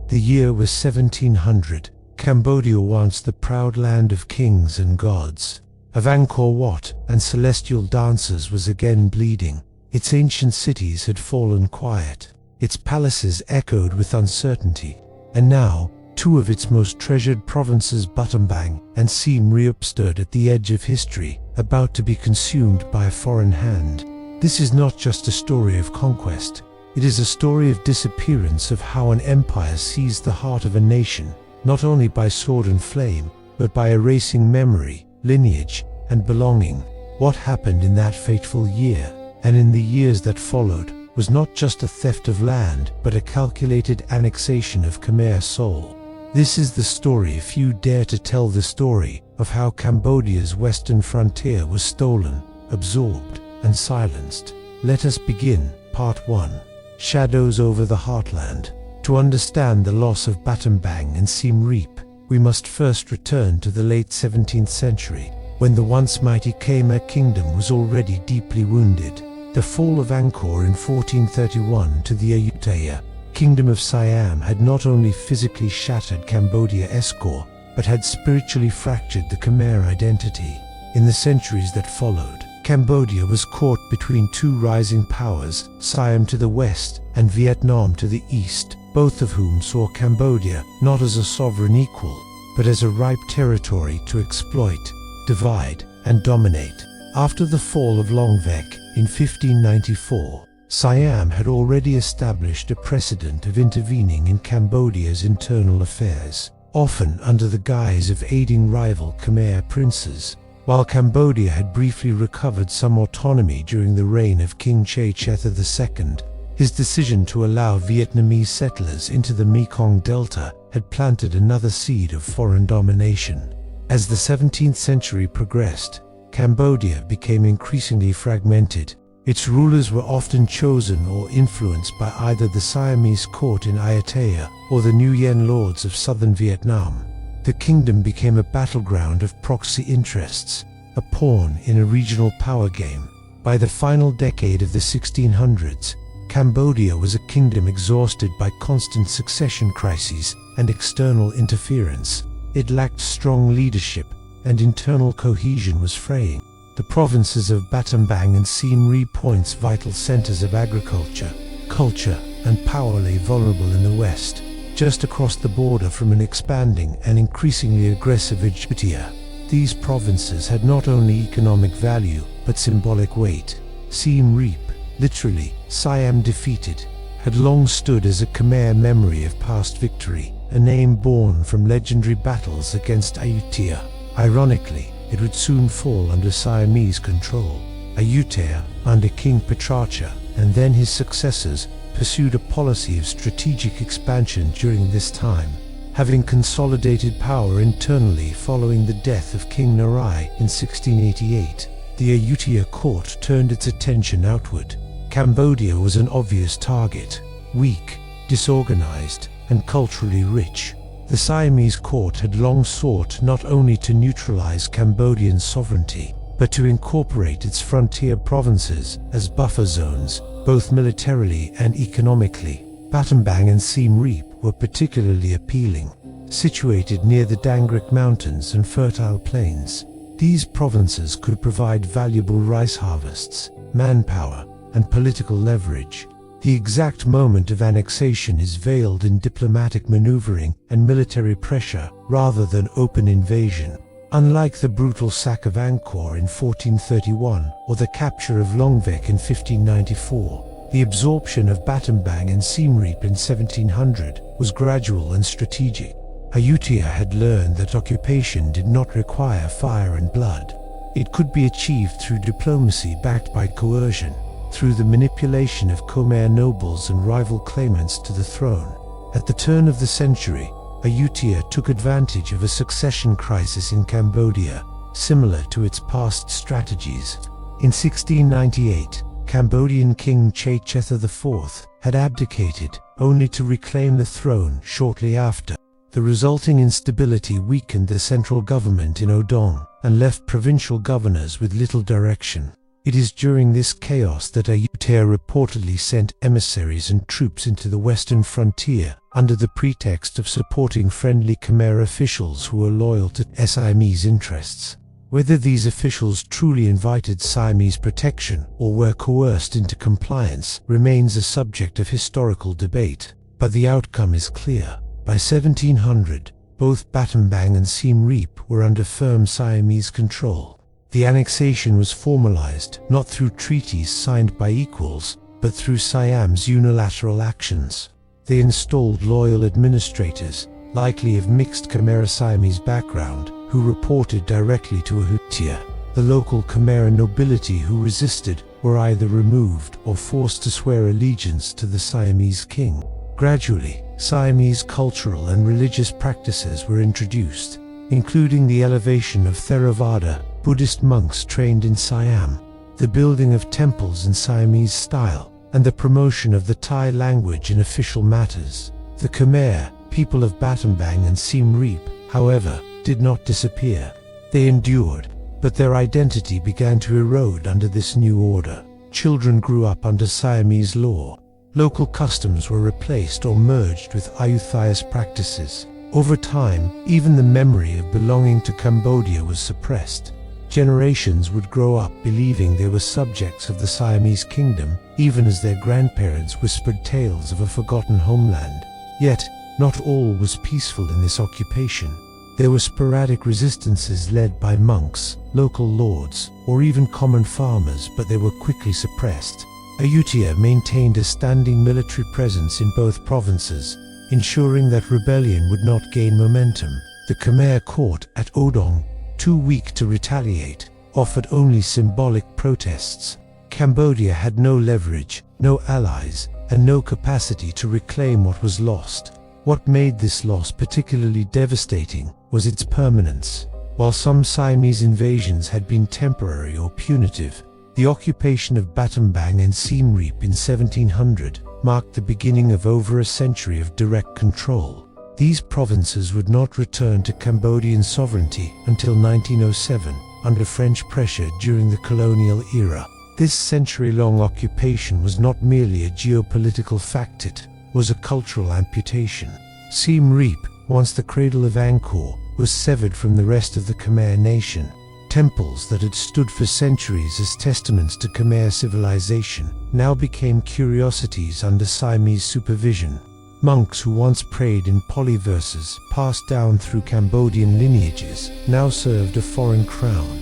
The year was 1700. Cambodia, once the proud land of kings and gods, of Angkor Wat and celestial dancers, was again bleeding. Its ancient cities had fallen quiet. Its palaces echoed with uncertainty. And now, two of its most treasured provinces, Battambang and Siem Reap, stood at the edge of history, about to be consumed by a foreign hand. This is not just a story of conquest. It is a story of disappearance, of how an empire seized the heart of a nation, not only by sword and flame, but by erasing memory, lineage, and belonging. What happened in that fateful year, and in the years that followed, was not just a theft of land, but a calculated annexation of Khmer soul. This is the story, if you dare to tell the story, of how Cambodia's western frontier was stolen, absorbed, and silenced. Let us begin. Part 1. Shadows over the Heartland. To understand the loss of Battambang and Siem Reap, we must first return to the late 17th century, when the once mighty Khmer kingdom was already deeply wounded. The fall of Angkor in 1431 to the Ayutthaya Kingdom of Siam had not only physically shattered Cambodia's core, but had spiritually fractured the Khmer identity. In the centuries that followed, Cambodia was caught between two rising powers, Siam to the west and Vietnam to the east, both of whom saw Cambodia not as a sovereign equal, but as a ripe territory to exploit, divide, and dominate. After the fall of Longvek in 1594, Siam had already established a precedent of intervening in Cambodia's internal affairs, often under the guise of aiding rival Khmer princes. While Cambodia had briefly recovered some autonomy during the reign of King Chaychetha II, his decision to allow Vietnamese settlers into the Mekong Delta had planted another seed of foreign domination. As the 17th century progressed, Cambodia became increasingly fragmented. Its rulers were often chosen or influenced by either the Siamese court in Ayutthaya or the Nguyen lords of southern Vietnam. The kingdom became a battleground of proxy interests, a pawn in a regional power game. By the final decade of the 1600s, Cambodia was a kingdom exhausted by constant succession crises and external interference. It lacked strong leadership, and internal cohesion was fraying. The provinces of Battambang and Siem Reap, once vital centers of agriculture, culture, and power, lay vulnerable in the west, just across the border from an expanding and increasingly aggressive Ayutthaya. These provinces had not only economic value, but symbolic weight. Siem Reap, literally, Siam defeated, had long stood as a Khmer memory of past victory, a name born from legendary battles against Ayutthaya. Ironically, it would soon fall under Siamese control. Ayutthaya, under King Petracha, and then his successors, pursued a policy of strategic expansion during this time, having consolidated power internally following the death of King Narai in 1688. The Ayutthaya court turned its attention outward. Cambodia was an obvious target, weak, disorganized, and culturally rich. The Siamese court had long sought not only to neutralize Cambodian sovereignty, but to incorporate its frontier provinces as buffer zones, both militarily and economically. Battambang and Siem Reap were particularly appealing. Situated near the Dangrek Mountains and fertile plains, these provinces could provide valuable rice harvests, manpower, and political leverage. The exact moment of annexation is veiled in diplomatic maneuvering and military pressure rather than open invasion. Unlike the brutal sack of Angkor in 1431 or the capture of Longvek in 1594, the absorption of Battambang and Siem Reap in 1700 was gradual and strategic. Ayutthaya had learned that occupation did not require fire and blood. It could be achieved through diplomacy backed by coercion, through the manipulation of Khmer nobles and rival claimants to the throne. At the turn of the century, Ayutthaya took advantage of a succession crisis in Cambodia, similar to its past strategies. In 1698, Cambodian King Chaychetha IV had abdicated, only to reclaim the throne shortly after. The resulting instability weakened the central government in Odong and left provincial governors with little direction. It is during this chaos that Ayutthaya Ayutthaya reportedly sent emissaries and troops into the western frontier under the pretext of supporting friendly Khmer officials who were loyal to Siamese interests. Whether these officials truly invited Siamese protection or were coerced into compliance remains a subject of historical debate, but the outcome is clear. By 1700, both Battambang and Siem Reap were under firm Siamese control. The annexation was formalized not through treaties signed by equals, but through Siam's unilateral actions. They installed loyal administrators, likely of mixed Khmer-Siamese background, who reported directly to Ayutthaya. The local Khmer nobility who resisted were either removed or forced to swear allegiance to the Siamese king. Gradually, Siamese cultural and religious practices were introduced, including the elevation of Theravada, Buddhist monks trained in Siam, the building of temples in Siamese style, and the promotion of the Thai language in official matters. The Khmer, people of Battambang and Siem Reap, however, did not disappear. They endured, but their identity began to erode under this new order. Children grew up under Siamese law. Local customs were replaced or merged with Ayutthaya's practices. Over time, even the memory of belonging to Cambodia was suppressed. Generations would grow up believing they were subjects of the Siamese kingdom, even as their grandparents whispered tales of a forgotten homeland. Yet, not all was peaceful in this occupation. There were sporadic resistances led by monks, local lords, or even common farmers, but they were quickly suppressed. Ayutthaya maintained a standing military presence in both provinces, ensuring that rebellion would not gain momentum. The Khmer court at Odong, too weak to retaliate, offered only symbolic protests. Cambodia had no leverage, no allies, and no capacity to reclaim what was lost. What made this loss particularly devastating was its permanence. While some Siamese invasions had been temporary or punitive, the occupation of Battambang and Siem Reap in 1700 marked the beginning of over a century of direct control. These provinces would not return to Cambodian sovereignty until 1907, under French pressure during the colonial era. This century-long occupation was not merely a geopolitical fact, it was a cultural amputation. Siem Reap, once the cradle of Angkor, was severed from the rest of the Khmer nation. Temples that had stood for centuries as testaments to Khmer civilization now became curiosities under Siamese supervision. Monks who once prayed in polyverses, passed down through Cambodian lineages, now served a foreign crown.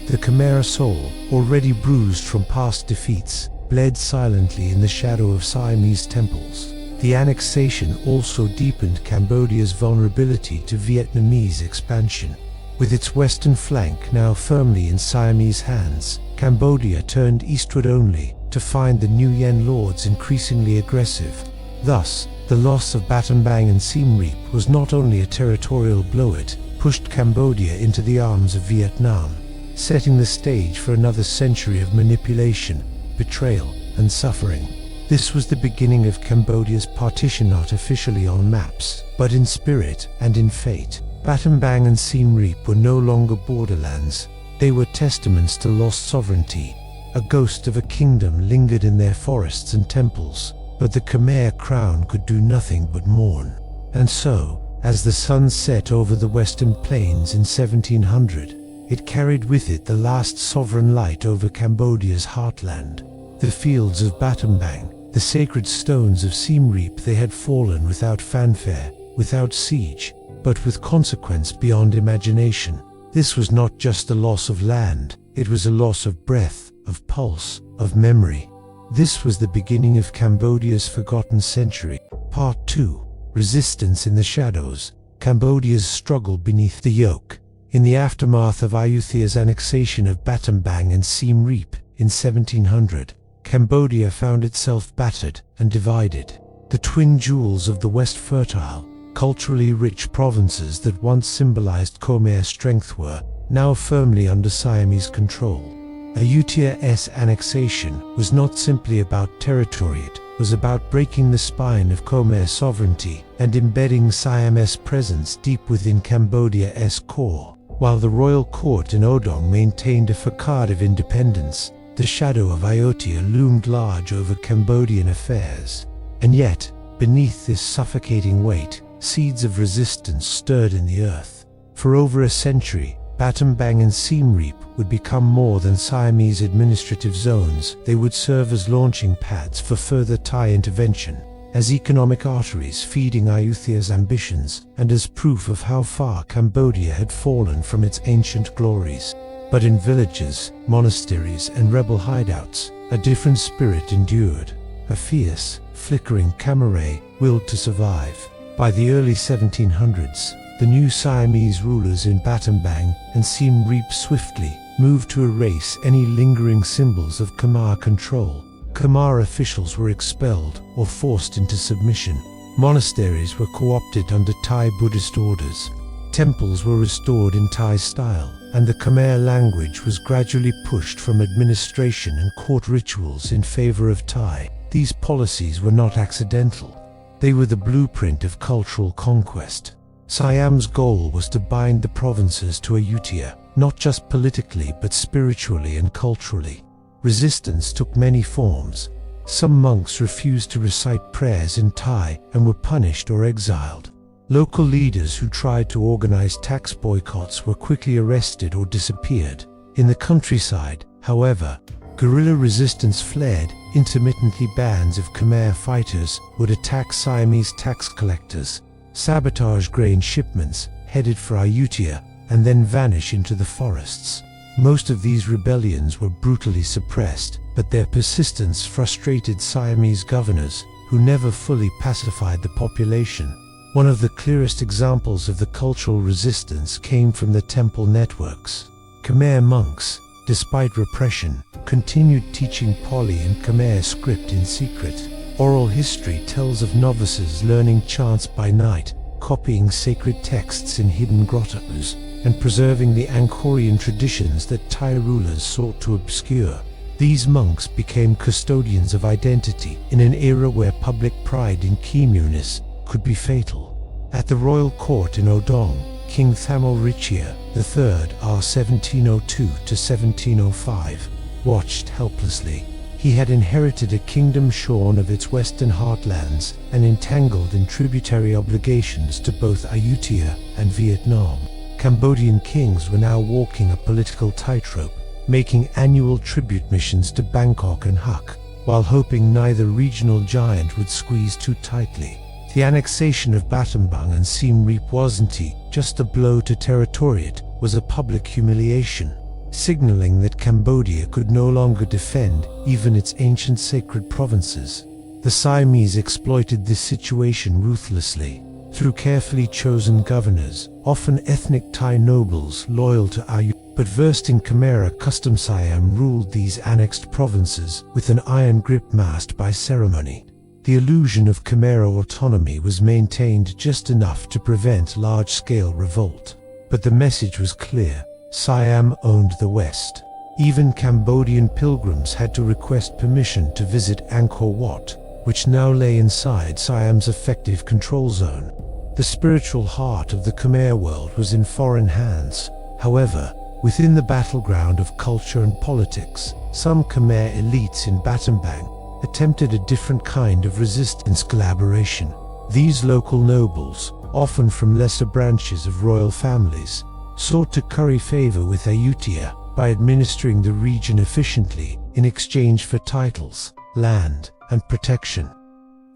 The Khmer soul, already bruised from past defeats, bled silently in the shadow of Siamese temples. The annexation also deepened Cambodia's vulnerability to Vietnamese expansion. With its western flank now firmly in Siamese hands, Cambodia turned eastward only to find the Nguyen lords increasingly aggressive. Thus, the loss of Battambang and Siem Reap was not only a territorial blow, it pushed Cambodia into the arms of Vietnam, setting the stage for another century of manipulation, betrayal, and suffering. This was the beginning of Cambodia's partition, not officially on maps, but in spirit and in fate. Battambang and Siem Reap were no longer borderlands. They were testaments to lost sovereignty. A ghost of a kingdom lingered in their forests and temples, but the Khmer crown could do nothing but mourn. And so, as the sun set over the western plains in 1700, it carried with it the last sovereign light over Cambodia's heartland. The fields of Battambang, the sacred stones of Siem Reap, they had fallen without fanfare, without siege, but with consequence beyond imagination. This was not just a loss of land, it was a loss of breath, of pulse, of memory. This was the beginning of Cambodia's forgotten century. Part 2. Resistance in the shadows. Cambodia's struggle beneath the yoke. In the aftermath of Ayutthaya's annexation of Battambang and Siem Reap in 1700, Cambodia found itself battered and divided. The twin jewels of the West fertile, culturally rich provinces that once symbolized Khmer strength were now firmly under Siamese control. Ayutthaya's annexation was not simply about territory, it was about breaking the spine of Khmer sovereignty and embedding Siamese presence deep within Cambodia's core. While the royal court in Odong maintained a facade of independence, the shadow of Ayutthaya loomed large over Cambodian affairs. And yet, beneath this suffocating weight, seeds of resistance stirred in the earth. For over a century, Battambang and Siem Reap would become more than Siamese administrative zones. They would serve as launching pads for further Thai intervention, as economic arteries feeding Ayutthaya's ambitions, and as proof of how far Cambodia had fallen from its ancient glories. But in villages, monasteries, and rebel hideouts, a different spirit endured. A fierce, flickering Khmer willed to survive. By the early 1700s, the new Siamese rulers in Battambang and Siem Reap swiftly moved to erase any lingering symbols of Khmer control. Khmer officials were expelled or forced into submission. Monasteries were co-opted under Thai Buddhist orders. Temples were restored in Thai style, and the Khmer language was gradually pushed from administration and court rituals in favor of Thai. These policies were not accidental. They were the blueprint of cultural conquest. Siam's goal was to bind the provinces to Ayutthaya, not just politically but spiritually and culturally. Resistance took many forms. Some monks refused to recite prayers in Thai and were punished or exiled. Local leaders who tried to organize tax boycotts were quickly arrested or disappeared. In the countryside, however, guerrilla resistance flared. Intermittently, bands of Khmer fighters would attack Siamese tax collectors, sabotage grain shipments headed for Ayutthaya, and then vanish into the forests. Most of these rebellions were brutally suppressed, but their persistence frustrated Siamese governors, who never fully pacified the population. One of the clearest examples of the cultural resistance came from the temple networks. Khmer monks, despite repression, continued teaching Pali and Khmer script in secret. Oral history tells of novices learning chants by night, copying sacred texts in hidden grottos, and preserving the Angkorian traditions that Thai rulers sought to obscure. These monks became custodians of identity in an era where public pride in Khmer-ness could be fatal. At the royal court in Odong, King Thamel-Richia III R. 1702–1705 watched helplessly. He had inherited a kingdom shorn of its western heartlands and entangled in tributary obligations to both Ayutthaya and Vietnam. Cambodian kings were now walking a political tightrope, making annual tribute missions to Bangkok and Huk, while hoping neither regional giant would squeeze too tightly. The annexation of Battambang and Siem Reap wasn't just a blow to territory, it was a public humiliation, signaling that Cambodia could no longer defend even its ancient sacred provinces. The Siamese exploited this situation ruthlessly. Through carefully chosen governors, often ethnic Thai nobles loyal to Ayutthaya but versed in Khmer custom, Siam ruled these annexed provinces with an iron grip masked by ceremony. The illusion of Khmer autonomy was maintained just enough to prevent large-scale revolt. But the message was clear: Siam owned the West. Even Cambodian pilgrims had to request permission to visit Angkor Wat, which now lay inside Siam's effective control zone. The spiritual heart of the Khmer world was in foreign hands. However, within the battleground of culture and politics, some Khmer elites in Battambang attempted a different kind of resistance collaboration. These local nobles, often from lesser branches of royal families, sought to curry favor with Ayutthaya by administering the region efficiently in exchange for titles, land, and protection.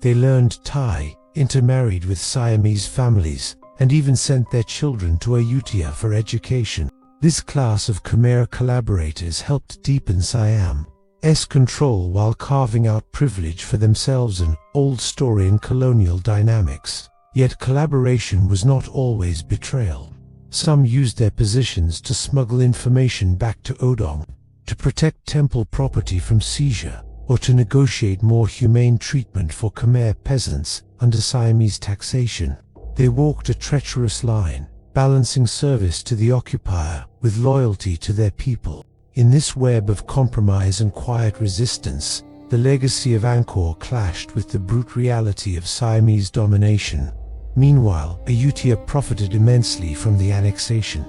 They learned Thai, intermarried with Siamese families, and even sent their children to Ayutthaya for education. This class of Khmer collaborators helped deepen Siam's control while carving out privilege for themselves, an old story in colonial dynamics. Yet collaboration was not always betrayal. Some used their positions to smuggle information back to Odong, to protect temple property from seizure, or to negotiate more humane treatment for Khmer peasants under Siamese taxation. They walked a treacherous line, balancing service to the occupier with loyalty to their people. In this web of compromise and quiet resistance, the legacy of Angkor clashed with the brute reality of Siamese domination. Meanwhile, Ayutthaya profited immensely from the annexation.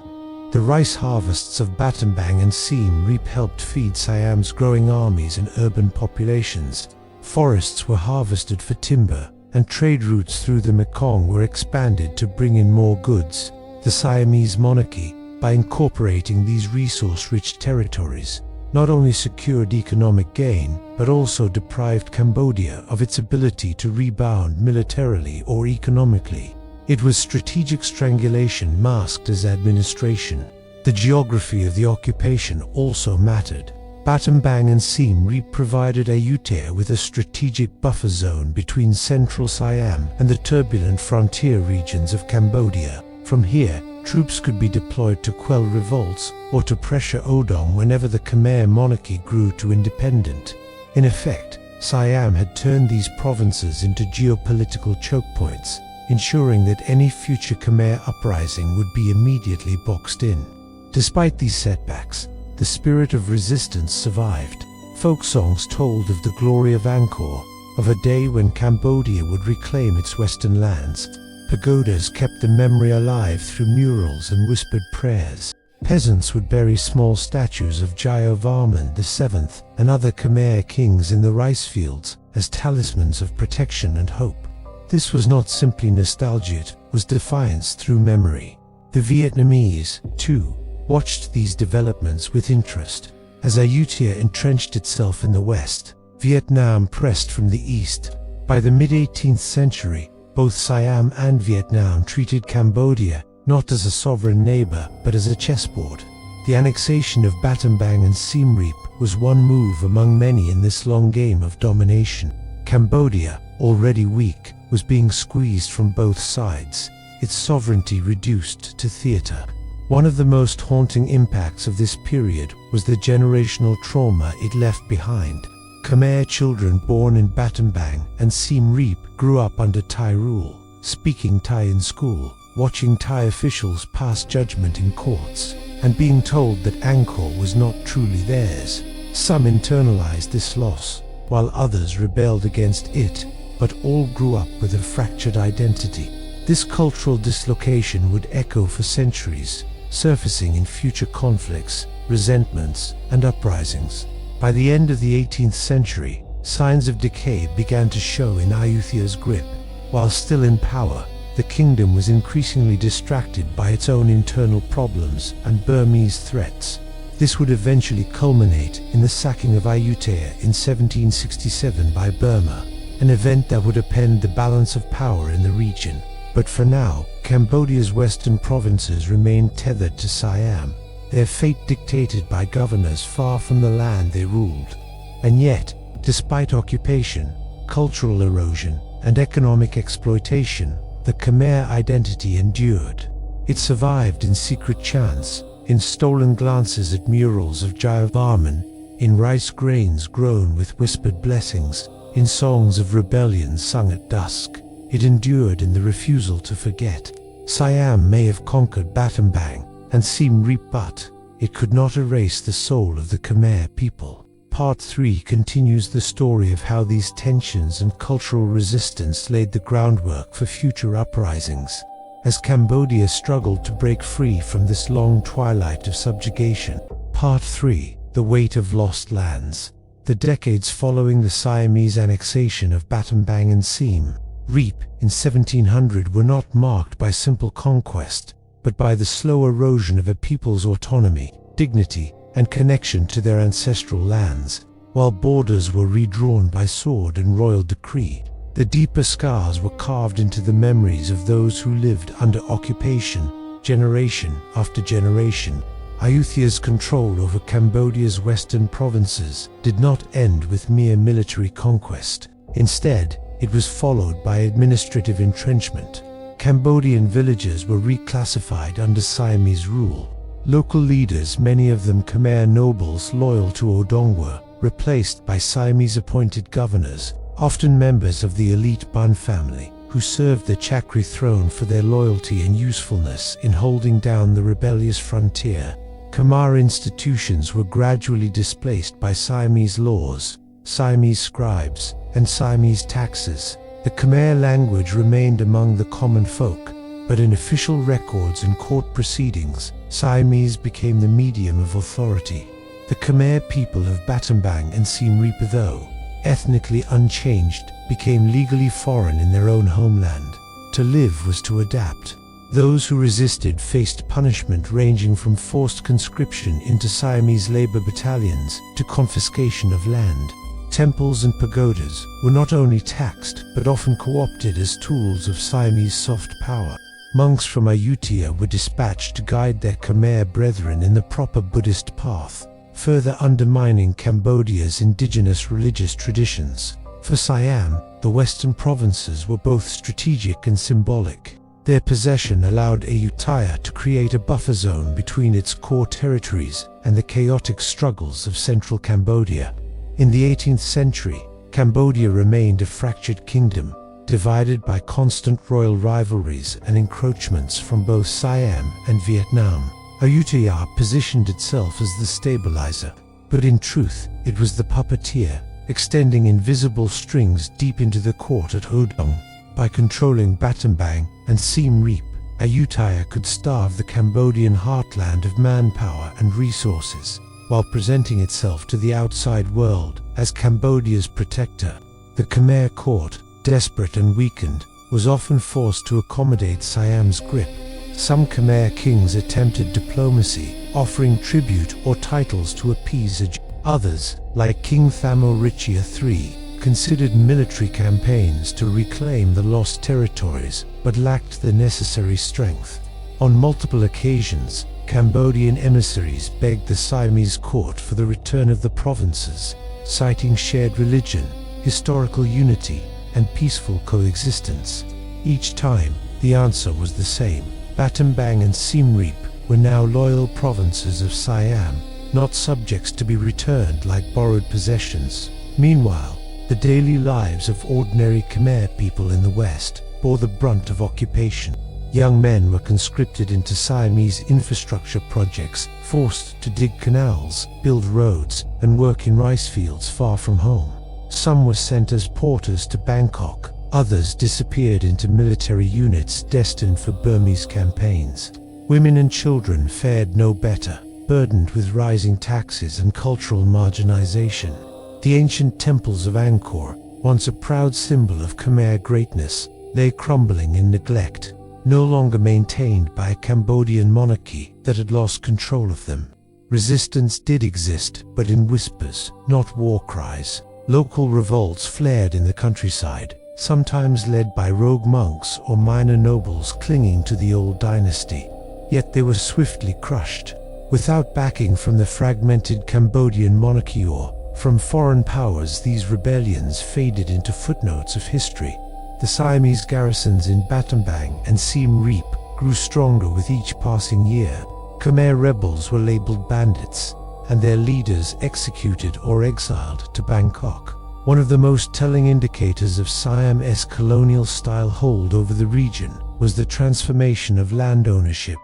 The rice harvests of Battambang and Siem Reap helped feed Siam's growing armies and urban populations. Forests were harvested for timber, and trade routes through the Mekong were expanded to bring in more goods. The Siamese monarchy, by incorporating these resource-rich territories, not only secured economic gain, but also deprived Cambodia of its ability to rebound militarily or economically. It was strategic strangulation masked as administration. The geography of the occupation also mattered. Battambang and Siem Reap provided Ayutthaya with a strategic buffer zone between central Siam and the turbulent frontier regions of Cambodia. From here, troops could be deployed to quell revolts or to pressure Odong whenever the Khmer monarchy grew too independent. In effect, Siam had turned these provinces into geopolitical choke points, ensuring that any future Khmer uprising would be immediately boxed in. Despite these setbacks, the spirit of resistance survived. Folk songs told of the glory of Angkor, of a day when Cambodia would reclaim its western lands. Pagodas kept the memory alive through murals and whispered prayers. Peasants would bury small statues of Jayavarman VII and other Khmer kings in the rice fields as talismans of protection and hope. This was not simply nostalgia, it was defiance through memory. The Vietnamese, too, watched these developments with interest. As Ayutthaya entrenched itself in the west, Vietnam pressed from the east. By the mid-18th century, both Siam and Vietnam treated Cambodia not as a sovereign neighbor, but as a chessboard. The annexation of Battambang and Siem Reap was one move among many in this long game of domination. Cambodia, already weak, was being squeezed from both sides, its sovereignty reduced to theater. One of the most haunting impacts of this period was the generational trauma it left behind. Khmer children born in Battambang and Siem Reap grew up under Thai rule, speaking Thai in school, watching Thai officials pass judgment in courts, and being told that Angkor was not truly theirs. Some internalized this loss, while others rebelled against it, but all grew up with a fractured identity. This cultural dislocation would echo for centuries, surfacing in future conflicts, resentments, and uprisings. By the end of the 18th century, signs of decay began to show in Ayutthaya's grip. While still in power, the kingdom was increasingly distracted by its own internal problems and Burmese threats. This would eventually culminate in the sacking of Ayutthaya in 1767 by Burma, an event that would upend the balance of power in the region. But for now, Cambodia's western provinces remained tethered to Siam, their fate dictated by governors far from the land they ruled. And yet, despite occupation, cultural erosion, and economic exploitation, the Khmer identity endured. It survived in secret chants, in stolen glances at murals of Jayavarman, in rice grains grown with whispered blessings, in songs of rebellion sung at dusk. It endured in the refusal to forget. Siam may have conquered Battambang and Siem Reap, but it could not erase the soul of the Khmer people. Part 3 continues the story of how these tensions and cultural resistance laid the groundwork for future uprisings. As Cambodia struggled to break free from this long twilight of subjugation. Part 3, The Weight of Lost Lands. The decades following the Siamese annexation of Battambang and Siem Reap in 1700 were not marked by simple conquest, but by the slow erosion of a people's autonomy, dignity, and connection to their ancestral lands. While borders were redrawn by sword and royal decree, the deeper scars were carved into the memories of those who lived under occupation, generation after generation. Ayutthaya's control over Cambodia's western provinces did not end with mere military conquest. Instead, it was followed by administrative entrenchment. Cambodian villages were reclassified under Siamese rule. Local leaders, many of them Khmer nobles loyal to Odong, were replaced by Siamese-appointed governors, often members of the elite Bun family, who served the Chakri throne for their loyalty and usefulness in holding down the rebellious frontier. Khmer institutions were gradually displaced by Siamese laws, Siamese scribes, and Siamese taxes. The Khmer language remained among the common folk, but in official records and court proceedings, Siamese became the medium of authority. The Khmer people of Battambang and Siem Reap, though ethnically unchanged, became legally foreign in their own homeland. To live was to adapt. Those who resisted faced punishment ranging from forced conscription into Siamese labor battalions to confiscation of land. Temples and pagodas were not only taxed but often co-opted as tools of Siamese soft power. Monks from Ayutthaya were dispatched to guide their Khmer brethren in the proper Buddhist path, further undermining Cambodia's indigenous religious traditions. For Siam, the western provinces were both strategic and symbolic. Their possession allowed Ayutthaya to create a buffer zone between its core territories and the chaotic struggles of central Cambodia. In the 18th century, Cambodia remained a fractured kingdom, divided by constant royal rivalries and encroachments from both Siam and Vietnam. Ayutthaya positioned itself as the stabilizer, but in truth, it was the puppeteer, extending invisible strings deep into the court at Hodong. By controlling Battambang and Siem Reap, Ayutthaya could starve the Cambodian heartland of manpower and resources, while presenting itself to the outside world as Cambodia's protector. The Khmer court, desperate and weakened, was often forced to accommodate Siam's grip. Some Khmer kings attempted diplomacy, offering tribute or titles to appease others, like King Thamorichia III, considered military campaigns to reclaim the lost territories, but lacked the necessary strength. On multiple occasions, Cambodian emissaries begged the Siamese court for the return of the provinces, citing shared religion, historical unity, and peaceful coexistence. Each time, the answer was the same. Battambang and Siem Reap were now loyal provinces of Siam, not subjects to be returned like borrowed possessions. Meanwhile, the daily lives of ordinary Khmer people in the West bore the brunt of occupation. Young men were conscripted into Siamese infrastructure projects, forced to dig canals, build roads, and work in rice fields far from home. Some were sent as porters to Bangkok, others disappeared into military units destined for Burmese campaigns. Women and children fared no better, burdened with rising taxes and cultural marginalization. The ancient temples of Angkor, once a proud symbol of Khmer greatness, lay crumbling in neglect, no longer maintained by a Cambodian monarchy that had lost control of them. Resistance did exist, but in whispers, not war cries. Local revolts flared in the countryside, sometimes led by rogue monks or minor nobles clinging to the old dynasty. Yet they were swiftly crushed. Without backing from the fragmented Cambodian monarchy or from foreign powers, these rebellions faded into footnotes of history. The Siamese garrisons in Battambang and Siem Reap grew stronger with each passing year. Khmer rebels were labeled bandits, and their leaders executed or exiled to Bangkok. One of the most telling indicators of Siam's colonial-style hold over the region was the transformation of land ownership.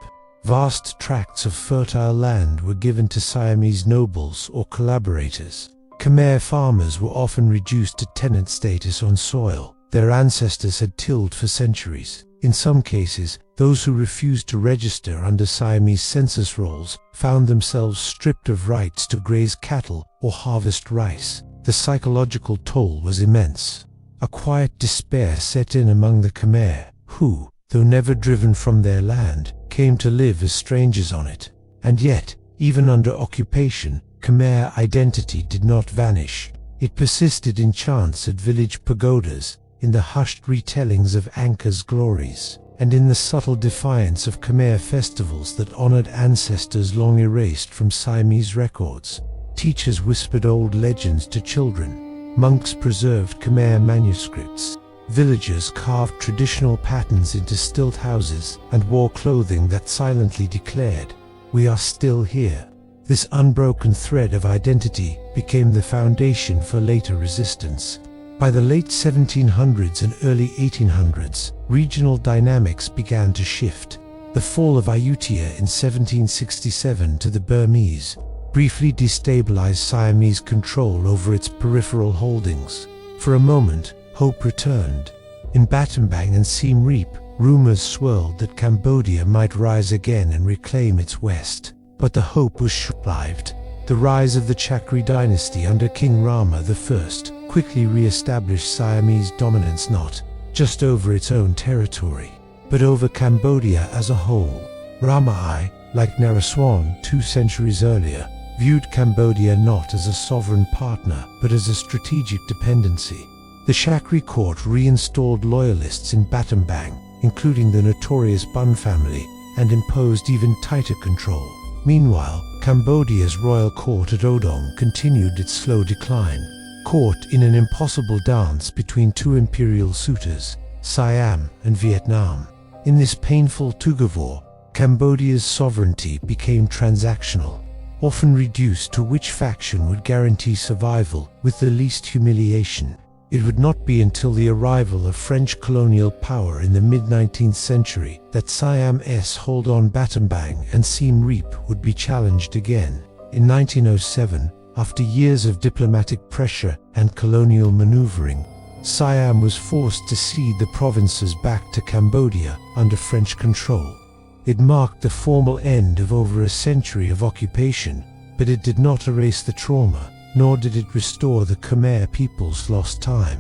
Vast tracts of fertile land were given to Siamese nobles or collaborators. Khmer farmers were often reduced to tenant status on soil their ancestors had tilled for centuries. In some cases, those who refused to register under Siamese census rolls found themselves stripped of rights to graze cattle or harvest rice. The psychological toll was immense. A quiet despair set in among the Khmer, who, though never driven from their land, came to live as strangers on it. And yet, even under occupation, Khmer identity did not vanish. It persisted in chants at village pagodas, in the hushed retellings of Angkor's glories, and in the subtle defiance of Khmer festivals that honored ancestors long erased from Siamese records. Teachers whispered old legends to children. Monks preserved Khmer manuscripts. Villagers carved traditional patterns into stilt houses and wore clothing that silently declared, "We are still here." This unbroken thread of identity became the foundation for later resistance. By the late 1700s and early 1800s, regional dynamics began to shift. The fall of Ayutthaya in 1767 to the Burmese briefly destabilized Siamese control over its peripheral holdings. For a moment, hope returned. In Battambang and Siem Reap, Rumors swirled that Cambodia might rise again and reclaim its west. But the hope was short-lived. The rise of the Chakri dynasty under King Rama I quickly re-established Siamese dominance not just over its own territory, but over Cambodia as a whole. Rama I, like Naraswan 2 centuries earlier, viewed Cambodia not as a sovereign partner but as a strategic dependency. The Chakri court reinstalled loyalists in Battambang, including the notorious Bun family, and imposed even tighter control. Meanwhile, Cambodia's royal court at Odong continued its slow decline, caught in an impossible dance between two imperial suitors, Siam and Vietnam. In this painful tug-of-war, Cambodia's sovereignty became transactional, often reduced to which faction would guarantee survival with the least humiliation. It would not be until the arrival of French colonial power in the mid-19th century that Siamese hold on Battambang and Siem Reap would be challenged again. In 1907, after years of diplomatic pressure and colonial maneuvering, Siam was forced to cede the provinces back to Cambodia under French control. It marked the formal end of over a century of occupation, but it did not erase the trauma, nor did it restore the Khmer people's lost time.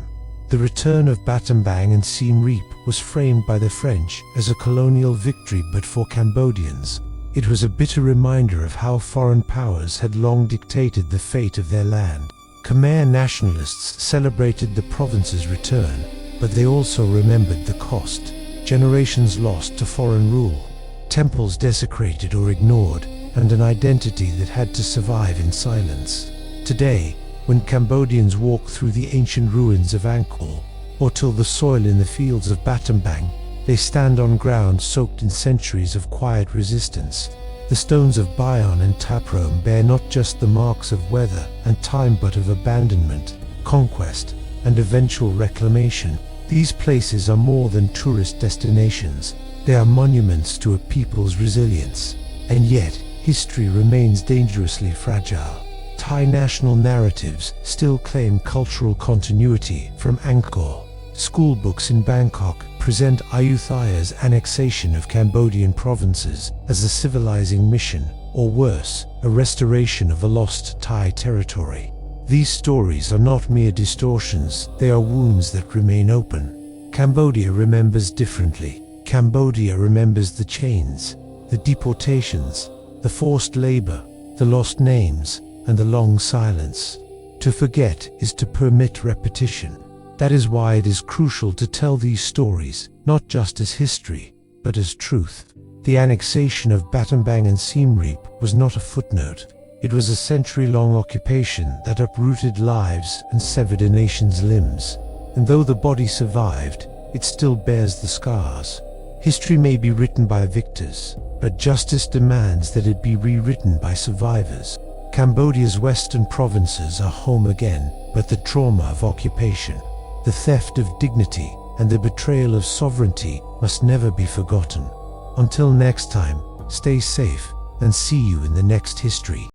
The return of Battambang and Siem Reap was framed by the French as a colonial victory, but for Cambodians, it was a bitter reminder of how foreign powers had long dictated the fate of their land. Khmer nationalists celebrated the province's return, but they also remembered the cost: generations lost to foreign rule, temples desecrated or ignored, and an identity that had to survive in silence. Today, when Cambodians walk through the ancient ruins of Angkor, or till the soil in the fields of Battambang, they stand on ground soaked in centuries of quiet resistance. The stones of Bayon and Taprom bear not just the marks of weather and time but of abandonment, conquest, and eventual reclamation. These places are more than tourist destinations. They are monuments to a people's resilience. And yet, history remains dangerously fragile. Thai national narratives still claim cultural continuity from Angkor. School books in Bangkok present Ayutthaya's annexation of Cambodian provinces as a civilizing mission, or worse, a restoration of a lost Thai territory. These stories are not mere distortions, they are wounds that remain open. Cambodia remembers differently. Cambodia remembers the chains, the deportations, the forced labor, the lost names, and the long silence. To forget is to permit repetition. That is why it is crucial to tell these stories, not just as history, but as truth. The annexation of Battambang and Siem Reap was not a footnote. It was a century-long occupation that uprooted lives and severed a nation's limbs. And though the body survived, it still bears the scars. History may be written by victors, but justice demands that it be rewritten by survivors. Cambodia's western provinces are home again, but the trauma of occupation, the theft of dignity, and the betrayal of sovereignty must never be forgotten. Until next time, stay safe, and see you in the next history.